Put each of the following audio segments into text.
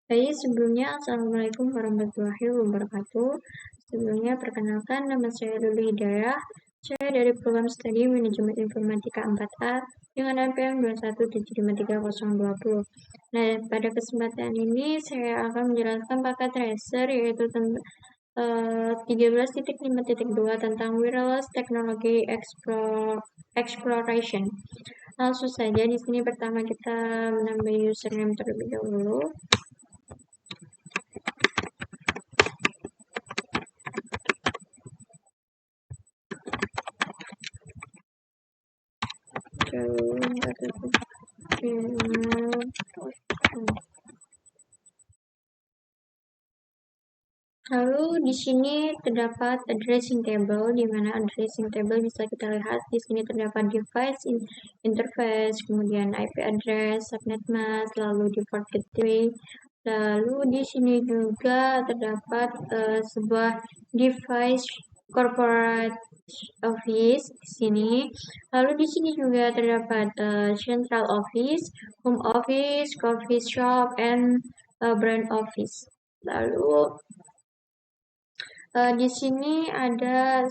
Baik, sebelumnya Assalamualaikum warahmatullahi wabarakatuh. Sebelumnya perkenalkan, nama saya Lulu Hidayah. Saya dari program studi Manajemen Informatika 4A dengan NPM 217532020. Nah, pada kesempatan ini saya akan menjelaskan paket tracer yaitu 13.5.2 tentang wireless technology exploration. Langsung saja di sini pertama kita menambah username terlebih dahulu. Lalu di sini terdapat addressing table, di mana addressing table bisa kita lihat di sini terdapat device interface, kemudian IP address, subnet mask, lalu default gateway. Lalu di sini juga terdapat sebuah device corporate office di sini. Lalu di sini juga terdapat central office, home office, coffee shop, and brand office. Lalu di sini ada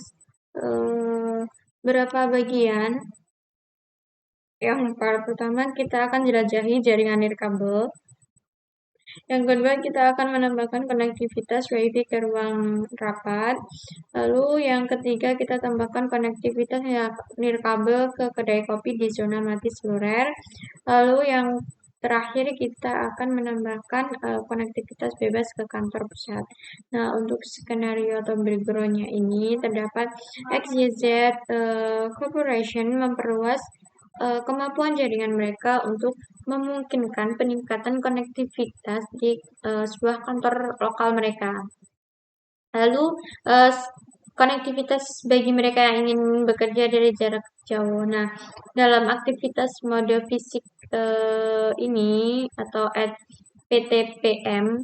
beberapa bagian. Yang pertama kita akan jelajahi jaringan nirkabel. Yang kedua kita akan menambahkan konektivitas WiFi ke ruang rapat. Lalu yang ketiga kita tambahkan konektivitas nirkabel ke kedai kopi di zona mati seluler. Lalu yang terakhir kita akan menambahkan konektivitas bebas ke kantor pusat. Nah, untuk skenario atau background-nya ini terdapat XYZ Corporation memperluas kemampuan jaringan mereka untuk memungkinkan peningkatan konektivitas di sebuah kantor lokal mereka. Lalu konektivitas bagi mereka yang ingin bekerja dari jarak jauh. Nah, dalam aktivitas mode fisik ini atau PTPM,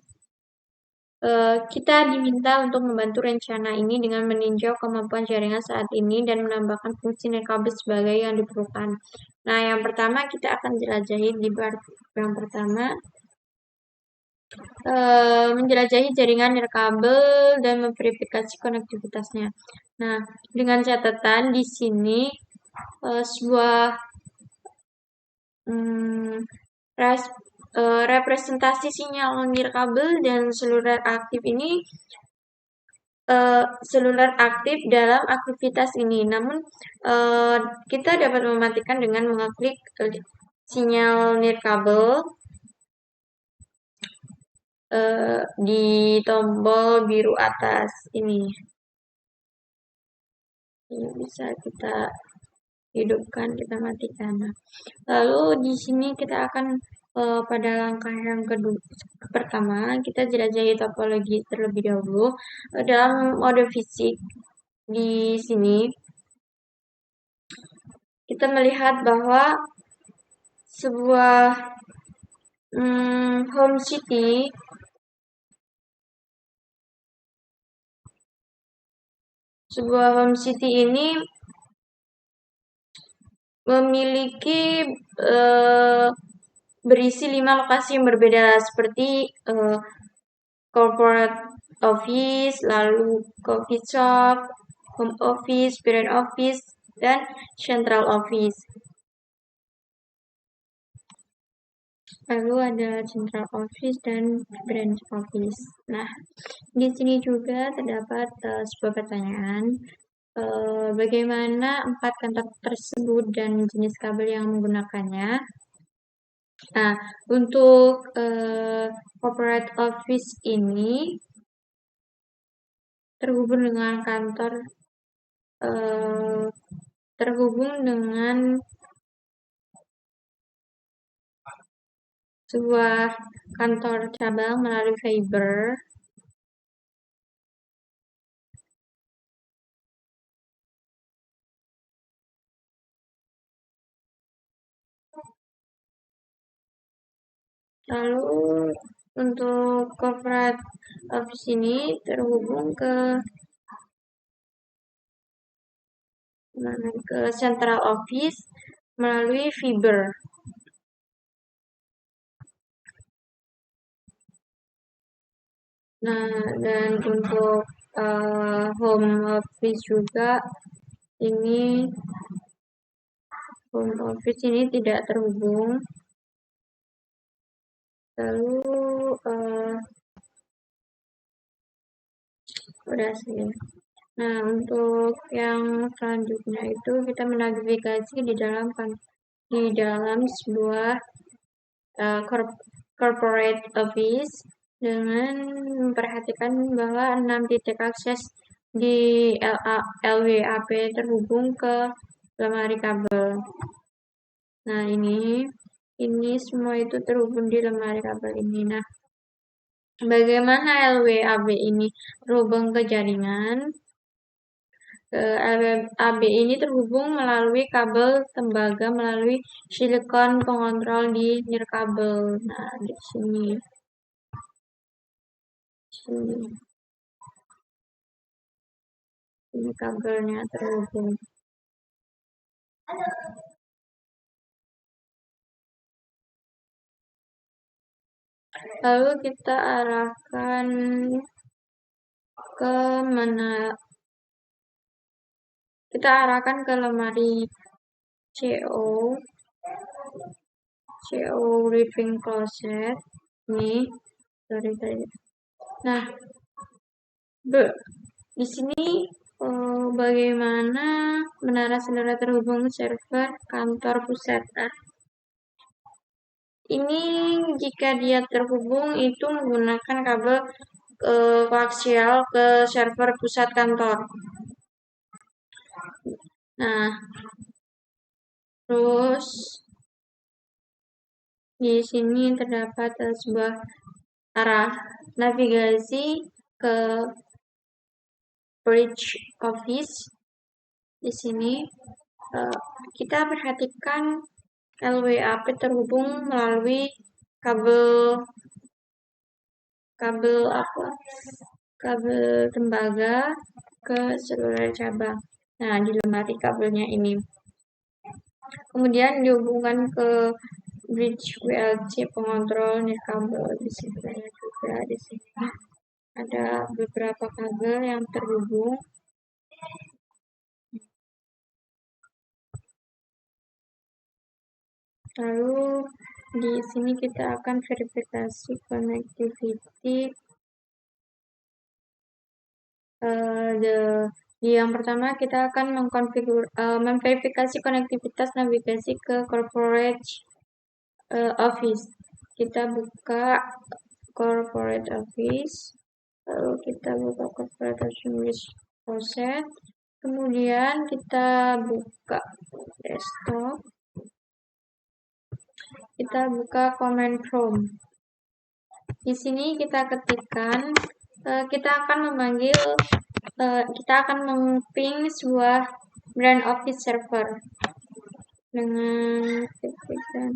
kita diminta untuk membantu rencana ini dengan meninjau kemampuan jaringan saat ini dan menambahkan fungsi nirkabel sebagai yang diperlukan. Nah, yang pertama kita akan jelajahi di bar yang pertama menjelajahi jaringan nirkabel dan memverifikasi konektivitasnya. Nah, dengan catatan di sini sebuah representasi sinyal nirkabel dan seluler aktif ini seluler aktif dalam aktivitas ini. Namun kita dapat mematikan dengan mengeklik sinyal nirkabel di tombol biru atas ini. Ini bisa kita hidupkan, kita matikan. Nah, lalu di sini kita akan pada langkah yang pertama kita jelajahi topologi terlebih dahulu dalam mode fisik. Di sini kita melihat bahwa sebuah home city ini memiliki berisi 5 lokasi yang berbeda seperti corporate office, lalu coffee shop, home office, brand office, dan central office. Lalu ada central office dan branch office. Nah, di sini juga terdapat sebuah pertanyaan. Bagaimana 4 kantor tersebut dan jenis kabel yang menggunakannya? Nah, untuk corporate office ini terhubung dengan kantor terhubung dengan sebuah kantor cabang melalui fiber. Lalu untuk corporate office ini terhubung ke central office melalui fiber. Nah, dan untuk home office juga ini home office ini tidak terhubung. Lalu udah sih. Nah, untuk yang selanjutnya itu kita menavigasi di dalam sebuah corporate office dengan memperhatikan bahwa 6 titik akses di LWAP terhubung ke lemari kabel. Nah, ini semua itu terhubung di lemari kabel ini. Nah, bagaimana LWAB ini terhubung ke jaringan? LWAB ini terhubung melalui kabel tembaga melalui silikon pengontrol di nirkabel. Nah, di sini. Ini kabelnya terhubung. Lalu kita arahkan ke mana? Kita arahkan ke lemari CO living closet. Nih, sorry. Nah, di sini bagaimana menara saudara terhubung server kantor pusat. Nah, ini jika dia terhubung itu menggunakan kabel koaksial ke server pusat kantor. Nah, terus di sini terdapat sebuah arah navigasi ke bridge office. Di sini kita perhatikan LWAP terhubung melalui kabel tembaga ke seluler cabang. Nah, di lemari kabelnya ini. Kemudian dihubungkan ke bridge WLC pengontrol nirkabel. Di sini juga di sini ada beberapa kabel yang terhubung. Lalu di sini kita akan verifikasi connectivity. Yang pertama kita akan memverifikasi konektivitas navigasi ke corporate office. Kita buka corporate office, lalu kita buka corporate office closet, kemudian kita buka desktop, kita buka command prompt. Di sini kita ketikkan, kita akan meng-ping sebuah brand office server dengan ketikkan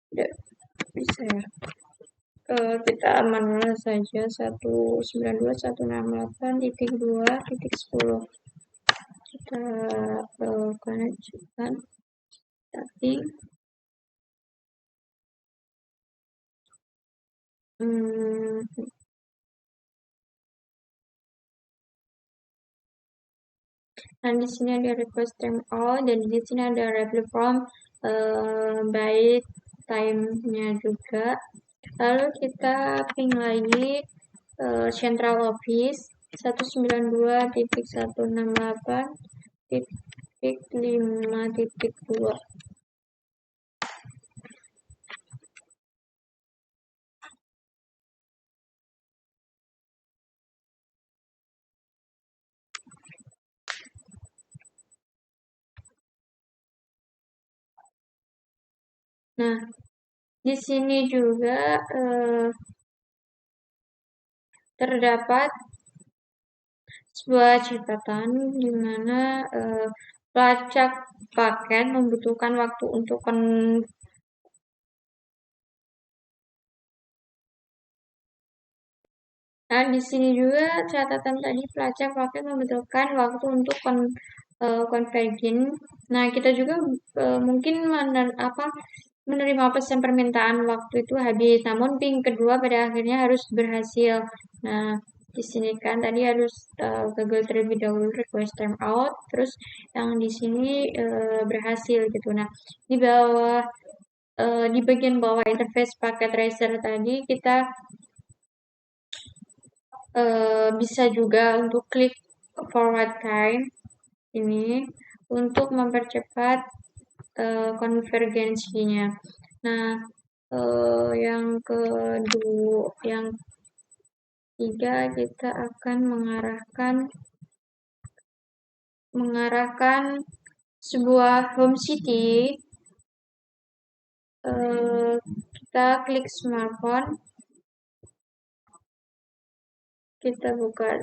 tidak bisa ya. Kita manual saja 192.168.2.10. Kita koneksikan setting. Nah, di sini ada request time all dan di sini ada reply from by time-nya juga. Lalu kita ping lagi central office 192.168.5.2. Nah, di sini juga terdapat sebuah catatan di mana pelacak paket membutuhkan waktu untuk Nah, di sini juga catatan tadi pelacak pakai membutuhkan waktu untuk konvergen. Nah, kita juga mungkin menerima pesan permintaan waktu itu habis, namun ping kedua pada akhirnya harus berhasil. Nah, di sini kan tadi harus gagal terlebih dahulu request timeout, terus yang di sini berhasil gitu. Nah, di bawah di bagian bawah interface paket tracer tadi kita bisa juga untuk klik forward time ini untuk mempercepat konvergensinya. Nah, yang kedua, yang tiga kita akan mengarahkan sebuah home city. Kita klik smartphone, kita buka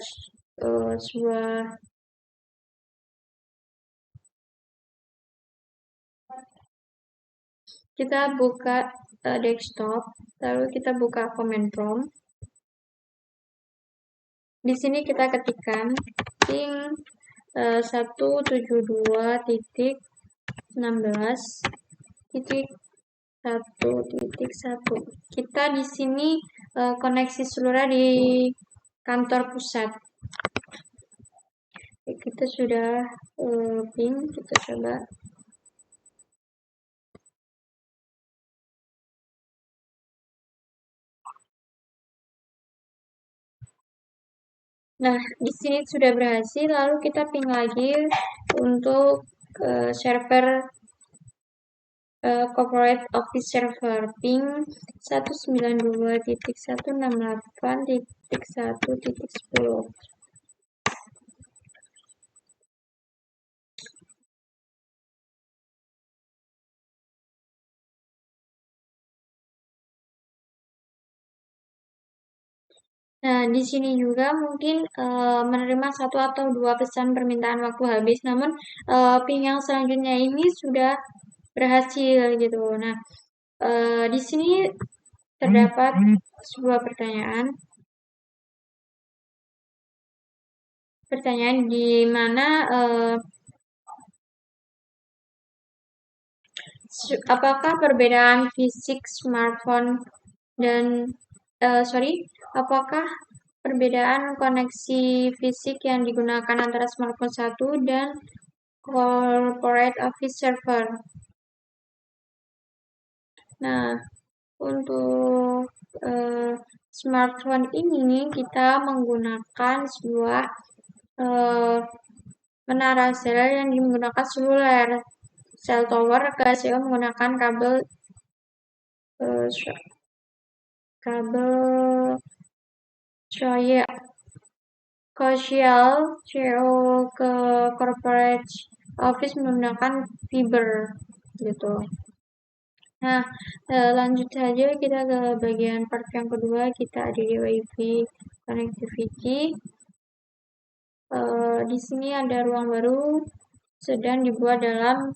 sebuah kita buka desktop, lalu kita buka command prompt. Di sini kita ketikkan ping 172.16.1.1. Kita di sini koneksi seluruh di kantor pusat. Kita sudah ping, kita coba. Nah, di sini sudah berhasil, lalu kita ping lagi untuk server corporate office server ping 192.168.1.10. Nah, di sini juga mungkin menerima satu atau dua pesan permintaan waktu habis, namun ping yang selanjutnya ini sudah berhasil gitu. Nah, di sini terdapat sebuah pertanyaan di mana apakah perbedaan fisik smartphone dan apakah perbedaan koneksi fisik yang digunakan antara smartphone satu dan corporate office server. Nah, untuk smartphone ini kita menggunakan sebuah menara sel yang menggunakan seluler. Cell tower KCO menggunakan kabel Coaxial CO ke corporate office menggunakan fiber gitu. Nah, lanjut saja kita ke bagian part yang kedua, kita ada di WiFi connectivity. Di sini ada ruang baru sedang dibuat dalam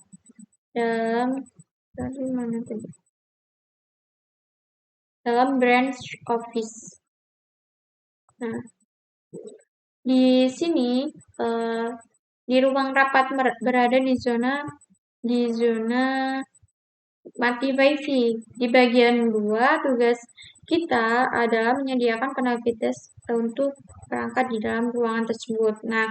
branch office. Nah, di sini di ruang rapat berada di zona mati WiFi. Di bagian 2, tugas kita adalah menyediakan konektivitas untuk perangkat di dalam ruangan tersebut. Nah,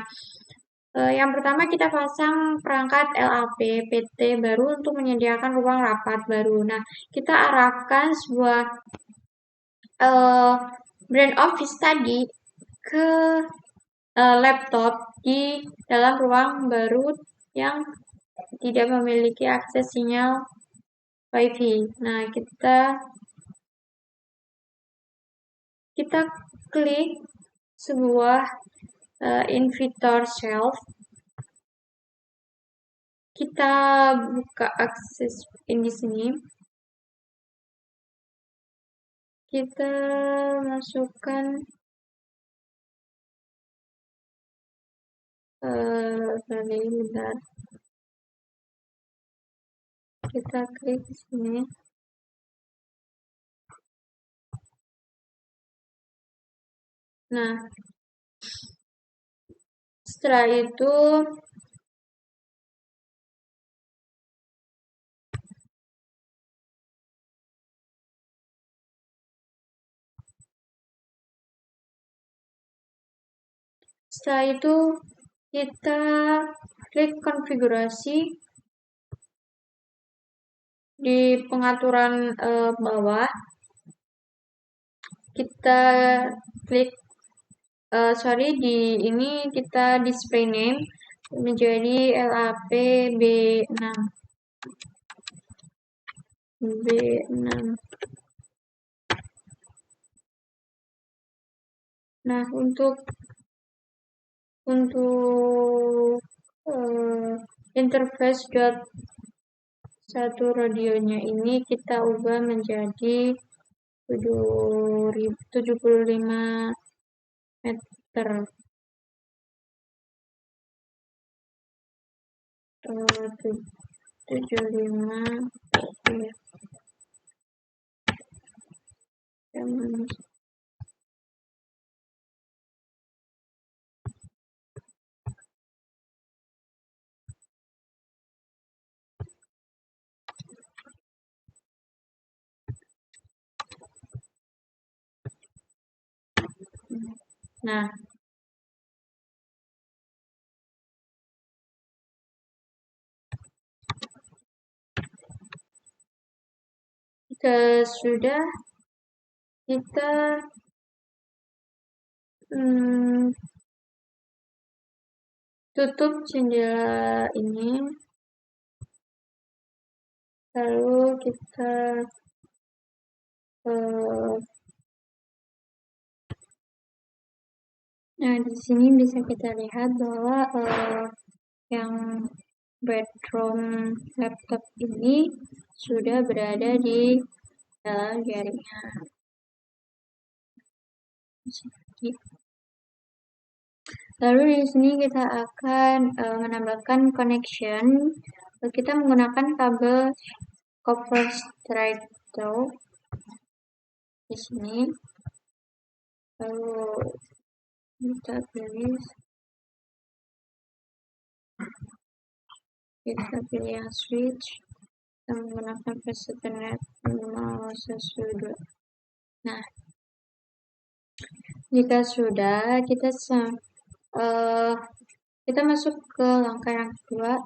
yang pertama kita pasang perangkat LAP PT baru untuk menyediakan ruang rapat baru. Nah, kita arahkan sebuah brand office tadi ke laptop di dalam ruang baru yang tidak memiliki akses sinyal WiFi. Nah, kita klik sebuah inventor shelf. Kita buka akses di sini. Kita masukkan bentar. Kita klik di sini. Nah, setelah itu kita klik konfigurasi di pengaturan bawah. Kita klik di ini kita display name menjadi LAP B6. Nah, untuk interface satu radionya ini kita ubah menjadi 75 meter. 75 ya. Nah, sudah kita tutup jendela ini, lalu kita nah di sini bisa kita lihat bahwa yang background laptop ini sudah berada di dalam jaringan. Lalu di sini kita akan menambahkan connection. Kita menggunakan kabel copper straight through di sini. Lalu kita pilih yang switch. Kita menggunakan Ethernet 512. Nah, jika sudah, kita masuk ke langkah yang kedua.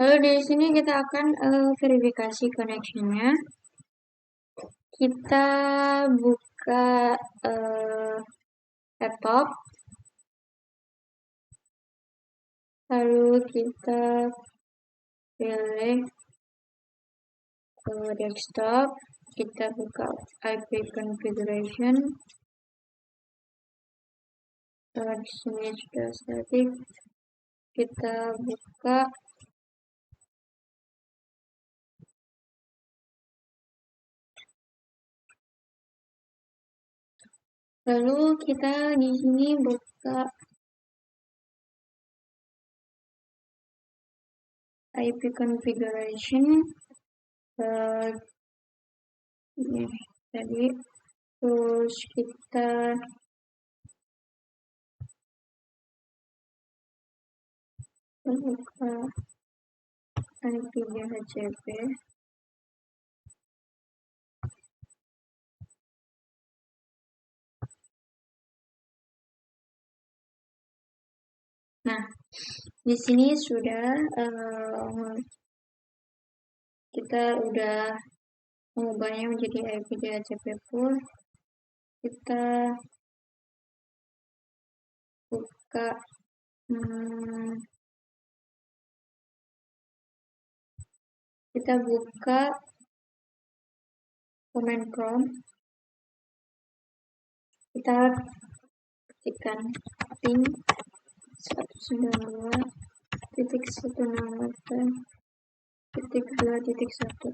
Lalu di sini kita akan verifikasi connection-nya. Kita buka laptop, lalu kita pilih desktop, kita buka IP configuration. Di sini sudah static, kita buka lalu kita di sini buka IP configuration ini tadi, terus kita buka IP DHCP. Nah, di sini sudah kita udah mengubahnya menjadi IP DHCP full. Kita buka command prompt. Kita ketikkan ping 192.168.2.1.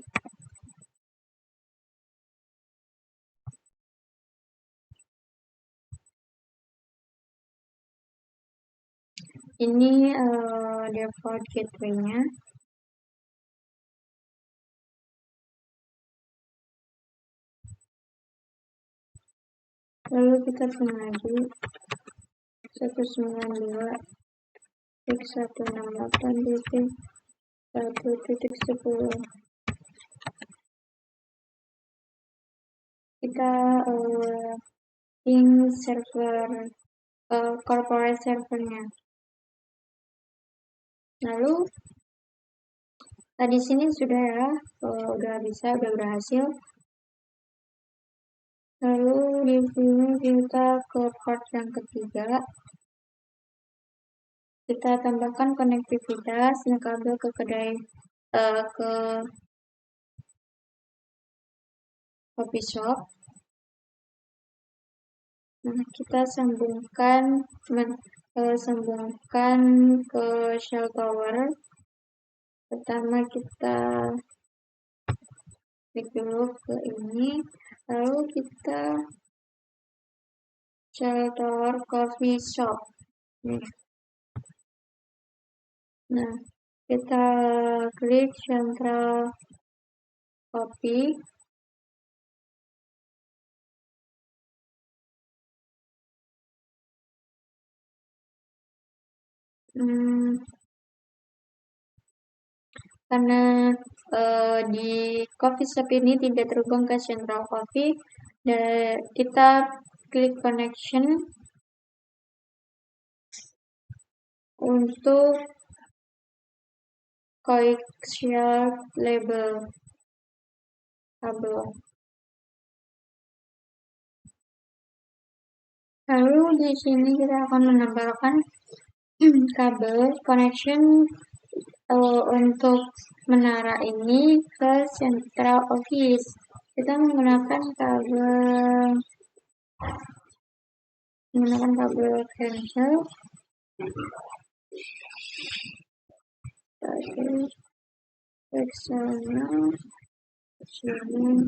Ini default gateway-nya. Lalu kita pun lagi 192.168.1.10. Kita ping server corporate servernya. Lalu di sini sudah ya, udah berhasil. Lalu di sini kita ke part yang ketiga. Kita tambahkan konektivitas kabel ke kedai ke coffee shop. Nah, kita sambungkan ke shell tower. Pertama kita klik dulu ke ini, lalu kita shell tower coffee shop. Nah, kita klik central coffee. Karena di coffee shop ini tidak terhubung ke central coffee, dan kita klik connection untuk coaxial kabel. Lalu di sini kita akan menambahkan kabel connection untuk menara ini ke central office. Kita menggunakan kabel cancel. Ke sana, sini.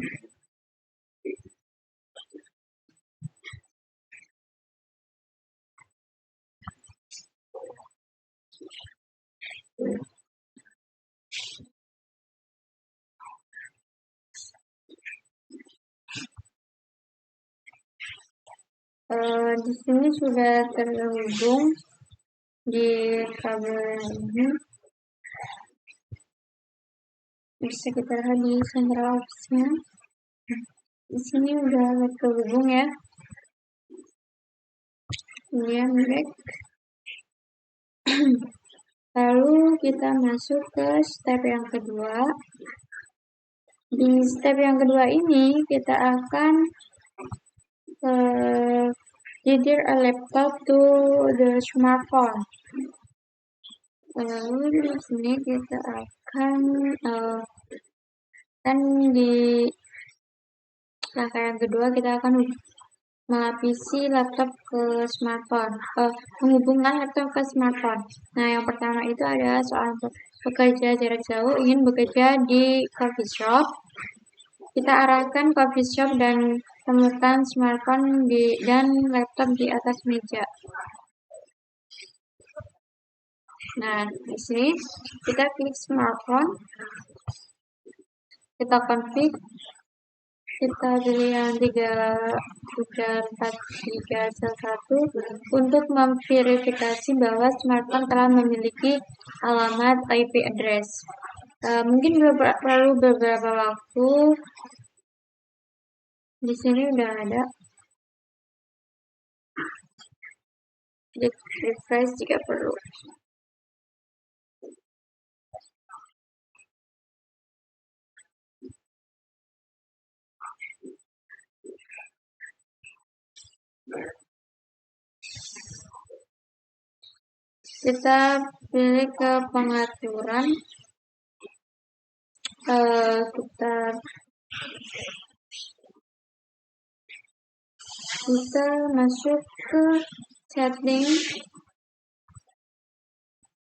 Di sini sudah terhubung di kabel ini. Bisa kita lihat di central office-nya. Di sini udah terhubung ya. Kemudian back. Lalu kita masuk ke step yang kedua. Di step yang kedua ini kita akan either a laptop to the smartphone. Lalu di sini kita akan di langkah yang kedua kita akan melapisi laptop ke smartphone, menghubungkan laptop ke smartphone. Nah, yang pertama itu adalah soal bekerja jarak jauh, ingin bekerja di coffee shop. Kita arahkan coffee shop dan temukan smartphone dan laptop di atas meja. Nah, di sini kita klik smartphone, kita config, kita pilih yang 34311 untuk memverifikasi bahwa smartphone telah memiliki alamat IP address. Mungkin perlu beberapa waktu. Di sini udah ada. Klik refresh jika perlu. Kita pilih ke pengaturan. Kita masuk ke setting.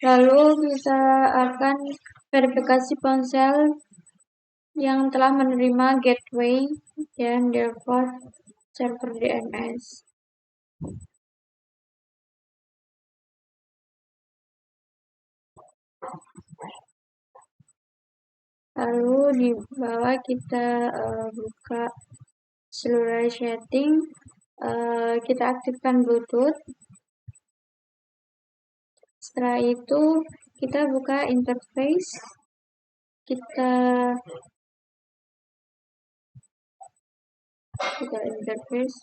Lalu kita akan verifikasi ponsel yang telah menerima gateway dan default server DNS. Lalu di bawah kita buka seluruh setting, kita aktifkan Bluetooth. Setelah itu kita buka interface, kita interface,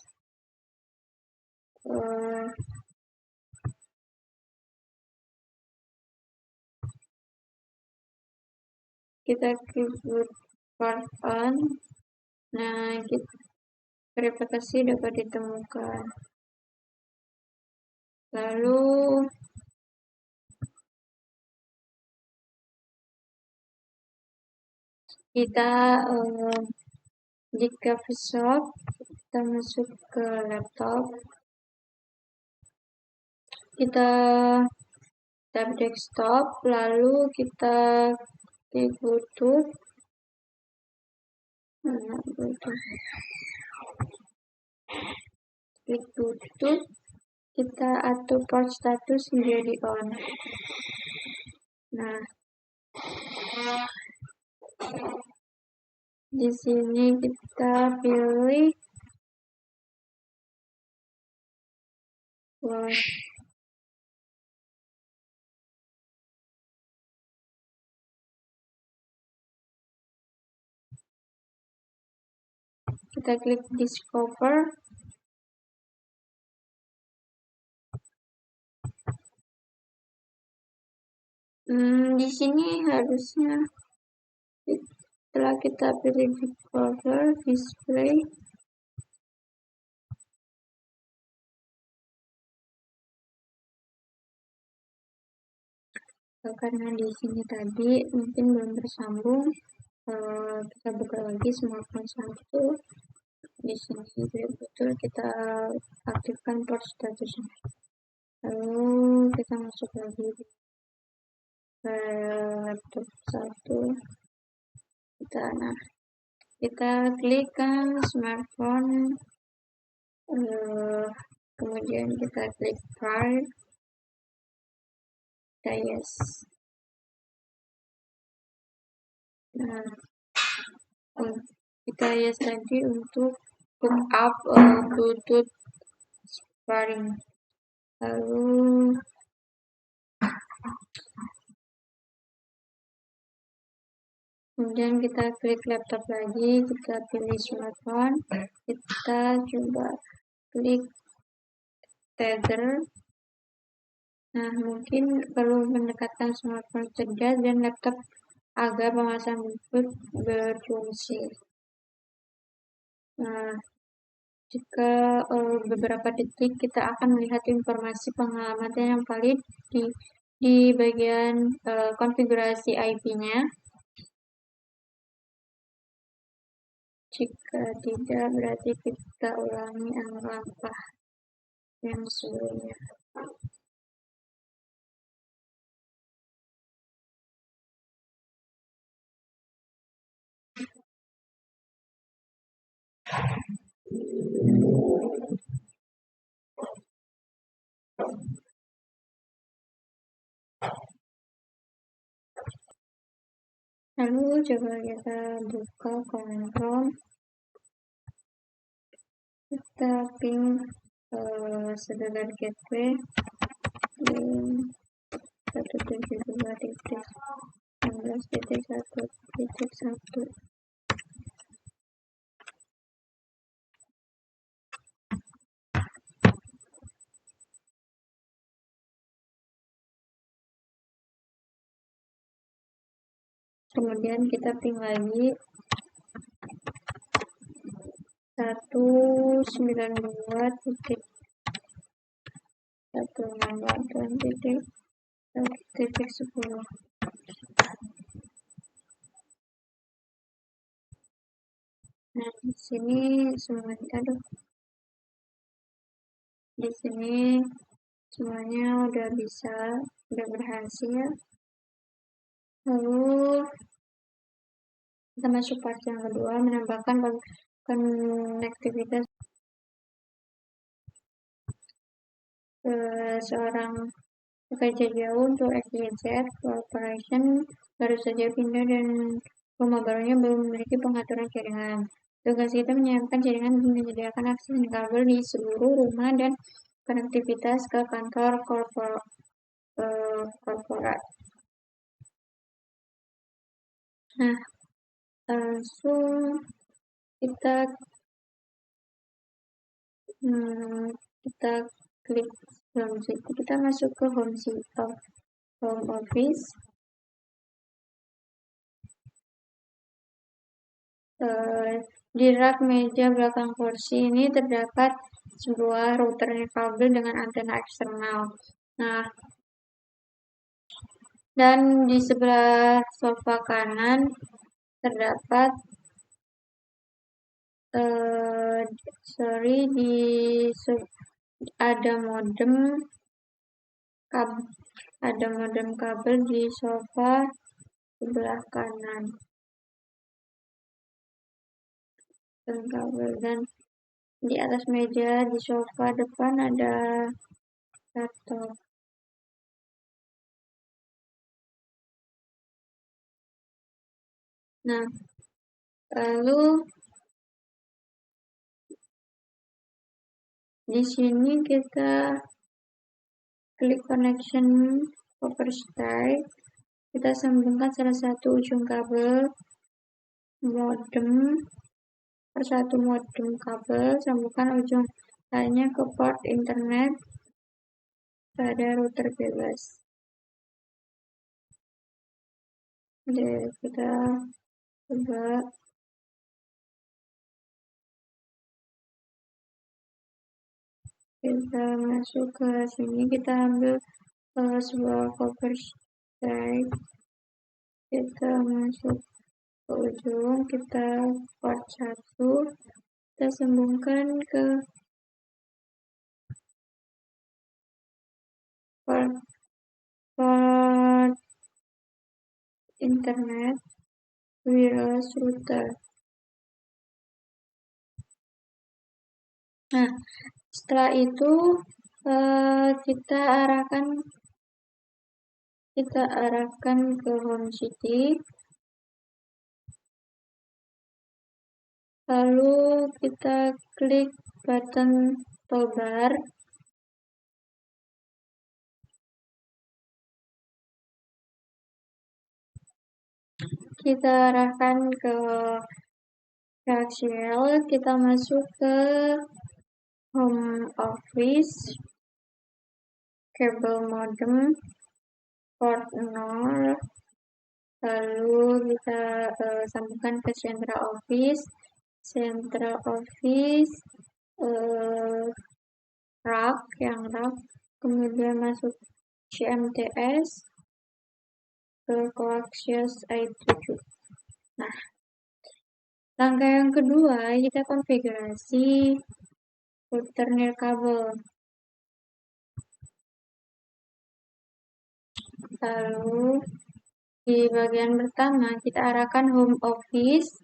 kita klik power on. Nah, verifikasi dapat ditemukan. Lalu kita di coffee shop, kita masuk ke laptop, kita tab desktop, lalu kita klik Bluetooth. Klik Bluetooth, kita atur port status menjadi on. Nah, di sini kita pilih kita klik discover. Di sini harusnya setelah kita pilih discover display, karena di sini tadi mungkin belum tersambung, kita buka lagi smartphone 1. Di sini betul kita aktifkan port statusnya. Lalu kita masuk lagi ke laptop 1. Kita klikkan smartphone, kemudian kita klik file, kita yes. Nah, kita yes tadi untuk up Bluetooth pairing. Lalu kemudian kita klik laptop lagi, kita pilih smartphone, kita coba klik tether. Nah, mungkin perlu mendekatkan smartphone cerdas dan laptop agar pemasangan Bluetooth berfungsi. Nah, jika beberapa detik kita akan melihat informasi pengamatan yang valid di bagian konfigurasi IP-nya. Jika tidak, berarti kita ulangi langkah yang sebelumnya. Lalu coba kita buka command prompt, kita ping seluler gateway di 172.16.1.1. Kemudian kita ping lagi 192.168.10. Nah, di sini semuanya udah berhasil. Lalu kita masuk part yang kedua, menambahkan konektivitas. Seorang pekerja jauh untuk XYZ Corporation baru saja pindah dan Rumah barunya belum memiliki pengaturan jaringan. Tugas kita menyiapkan jaringan dan menyediakan akses kabel di seluruh rumah dan konektivitas ke kantor korporat. Nah, langsung kita klik home city. Kita masuk ke home office. Di rak meja belakang kursi ini terdapat sebuah router nirkabel dengan antena eksternal. Nah, dan di sebelah sofa kanan terdapat ada modem kabel di sofa sebelah kanan. Dan di atas meja di sofa depan ada laptop. Nah, lalu di sini kita klik connection power strip. Kita sambungkan salah satu ujung kabel modem kabel, sambungkan ujung lainnya ke port internet pada router bebas. Jadi kita coba kita masuk ke sini, kita ambil sebuah power strip, kita masuk ke ujung, kita port 1, kita sambungkan ke port internet wireless router. Nah, setelah itu kita arahkan ke home city. Lalu kita klik button toolbar. Kita arahkan ke coaxial, kita masuk ke home office, kabel modem, port 0, lalu kita sambungkan ke central office, rak, kemudian masuk CMTS, ke coaxial I7. Nah, langkah yang kedua, kita konfigurasi router nirkabel. Lalu, di bagian pertama, kita arahkan home office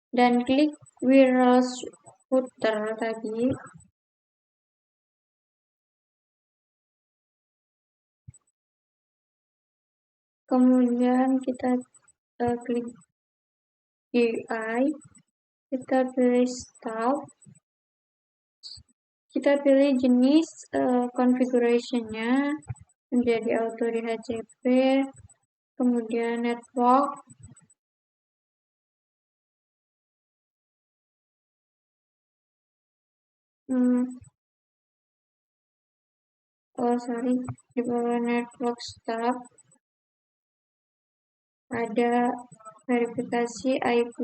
dan klik wireless router tadi. Kemudian kita klik UI, kita pilih stop, kita pilih jenis configuration-nya menjadi auto DHCP, kemudian network, di bawah network staff ada verifikasi IP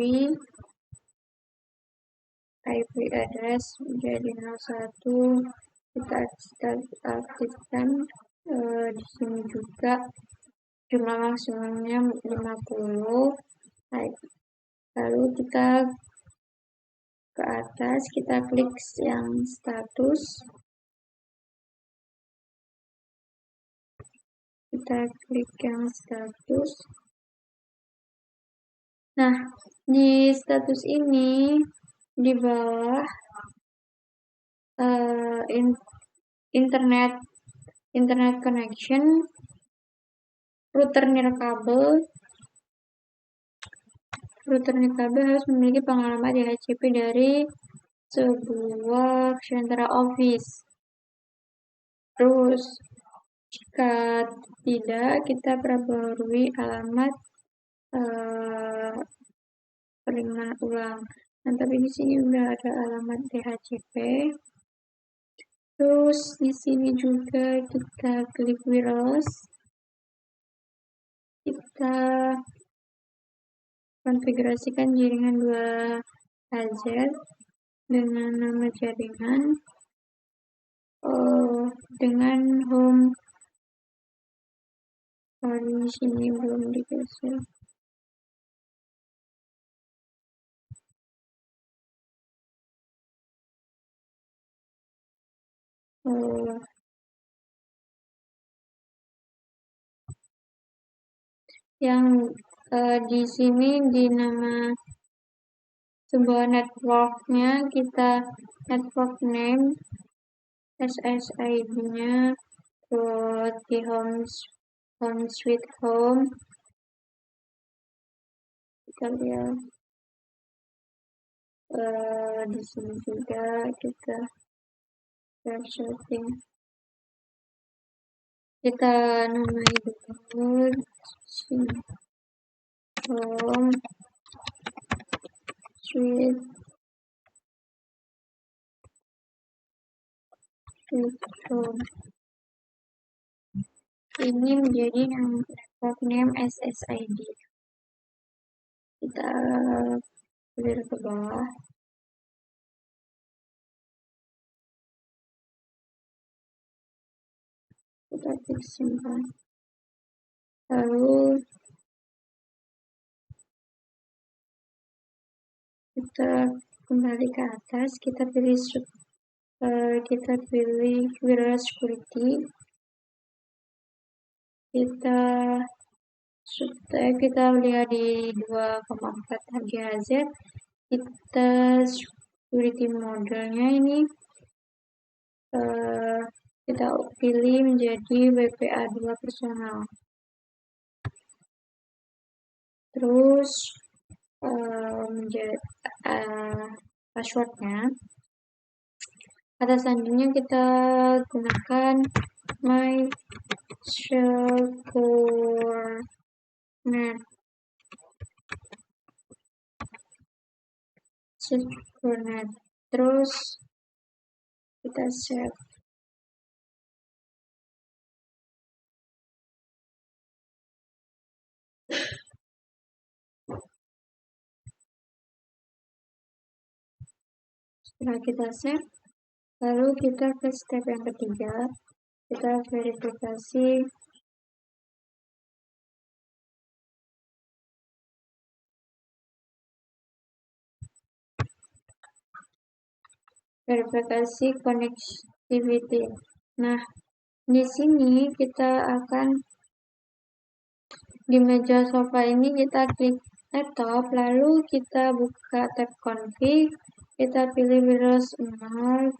address menjadi 01, kita aktifkan di sini juga jumlah maksimumnya 50. Lalu kita ke atas, kita klik yang status, Nah, di status ini di bawah internet connection, router nirkabel router nirkabel harus memiliki pengalaman DHCP dari sebuah central office. Terus, jika tidak, kita perbarui alamat penerimaan ulang. Nah, tapi di sini udah ada alamat DHCP. Terus di sini juga kita klik wireless. Kita konfigurasikan jaringan 2HZ dengan nama jaringan dengan home. Di sini belum dikasih. Yang di sini di nama sebuah networknya kita network name SSID-nya buat di home sweet home. Kita lihat di sini juga kita setting. Kita namai dulu home sweet home. Ini menjadi network name SSID. Kita clear ke bawah. Kita klik simpan. Lalu kita kembali ke atas, kita pilih wireless security. Kita lihat di 2,4 GHz. Kita security modenya ini kita pilih menjadi WPA2 personal. Terus passwordnya. Kata sandinya kita gunakan MySecurNet. Terus kita save. Setelah kita save, lalu kita ke step yang ketiga, kita verifikasi connectivity. Nah, di sini kita akan di meja sofa ini kita klik laptop, lalu kita buka tab config, kita pilih Windows 0,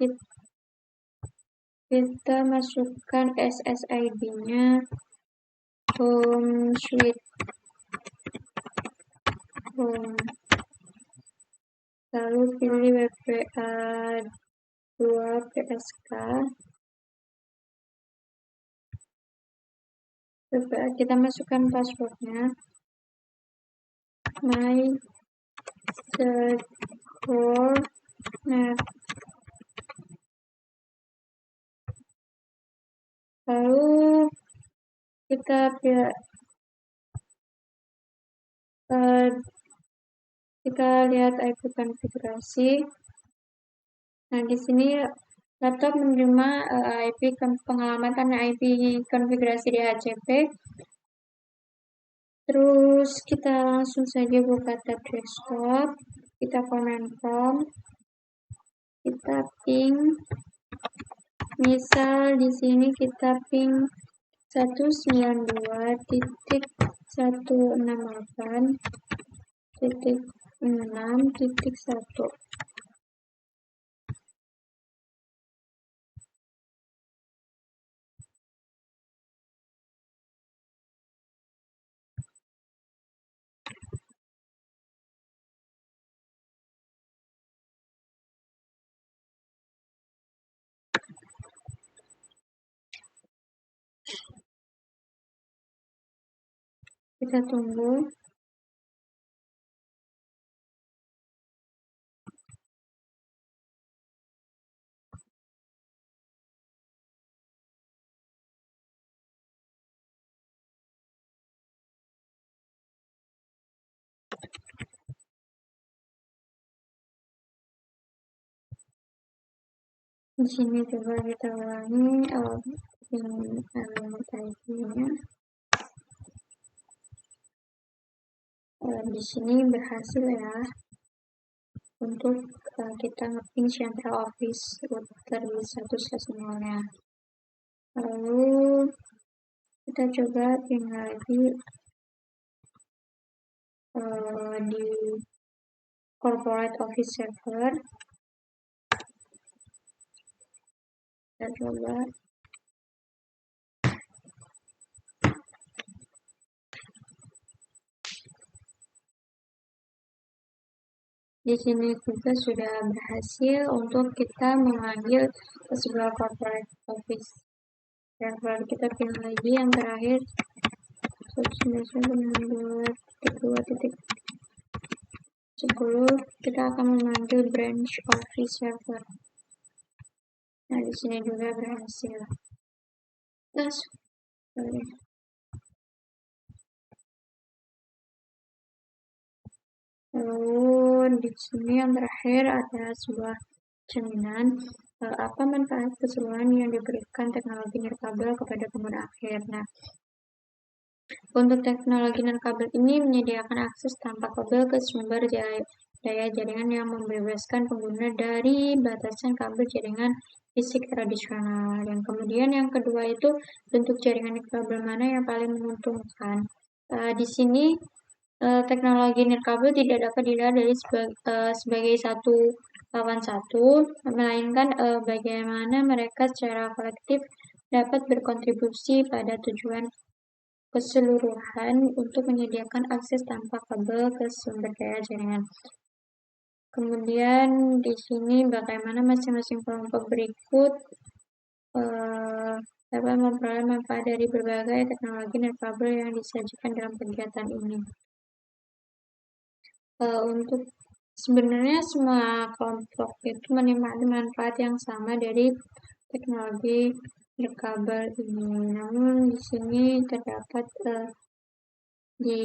kita masukkan SSID-nya home sweet home, lalu pilih WPA2 PSK. Kita masukkan passwordnya MySecurNet. Lalu kita lihat IP konfigurasi. Nah, di sini laptop menerima IP pengamatan IP konfigurasi DHCP. Terus kita langsung saja buka tab desktop, kita command prompt, kita ping. Misal di sini kita ping 192.168.6.1. Kita tunggu. Di sini coba kita ulangi tadinya. Di sini berhasil ya untuk kita nge-ping Central Office router di 1/0-nya. Lalu kita coba ping lagi di Corporate Office Server. Kita coba. Di sini juga sudah berhasil untuk kita memanggil sebuah corporate office server. Kita pilih lagi yang terakhir 192.2.10. Kita akan memanggil branch office server. Nah, di sini juga berhasil. Terus, lalu di sini yang terakhir ada sebuah cerminan apa manfaat keseluruhan yang diberikan teknologi nirkabel kepada pengguna akhir. Nah, untuk teknologi nirkabel ini menyediakan akses tanpa kabel ke sumber daya jaringan yang membebaskan pengguna dari batasan kabel jaringan fisik tradisional. Dan kemudian yang kedua itu bentuk jaringan nirkabel mana yang paling menguntungkan. Di sini teknologi nirkabel tidak dapat dilihat dari sebagai satu lawan satu, melainkan bagaimana mereka secara kolektif dapat berkontribusi pada tujuan keseluruhan untuk menyediakan akses tanpa kabel ke sumber daya jaringan. Kemudian di sini bagaimana masing-masing kelompok berikut dapat memperoleh manfaat dari berbagai teknologi nirkabel yang disajikan dalam kegiatan ini. Untuk sebenarnya semua kelompok itu menikmati manfaat yang sama dari teknologi nirkabel ini. Namun di sini terdapat di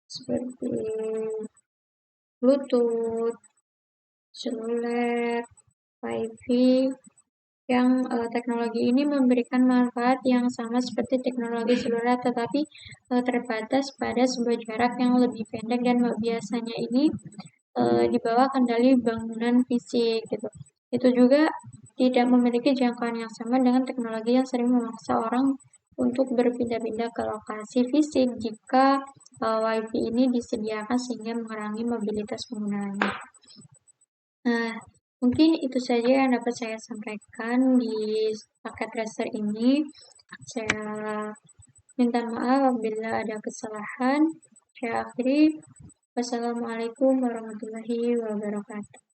seperti Bluetooth, seluler, Wi-Fi, yang teknologi ini memberikan manfaat yang sama seperti teknologi seluler, tetapi terbatas pada sebuah jarak yang lebih pendek dan biasanya ini di bawah kendali bangunan fisik gitu. Itu juga tidak memiliki jangkauan yang sama dengan teknologi yang sering memaksa orang untuk berpindah-pindah ke lokasi fisik jika Wi-Fi ini disediakan sehingga mengurangi mobilitas penggunanya. Nah, mungkin itu saja yang dapat saya sampaikan di paket raster ini. Saya minta maaf apabila ada kesalahan. Saya akhiri. Wassalamualaikum warahmatullahi wabarakatuh.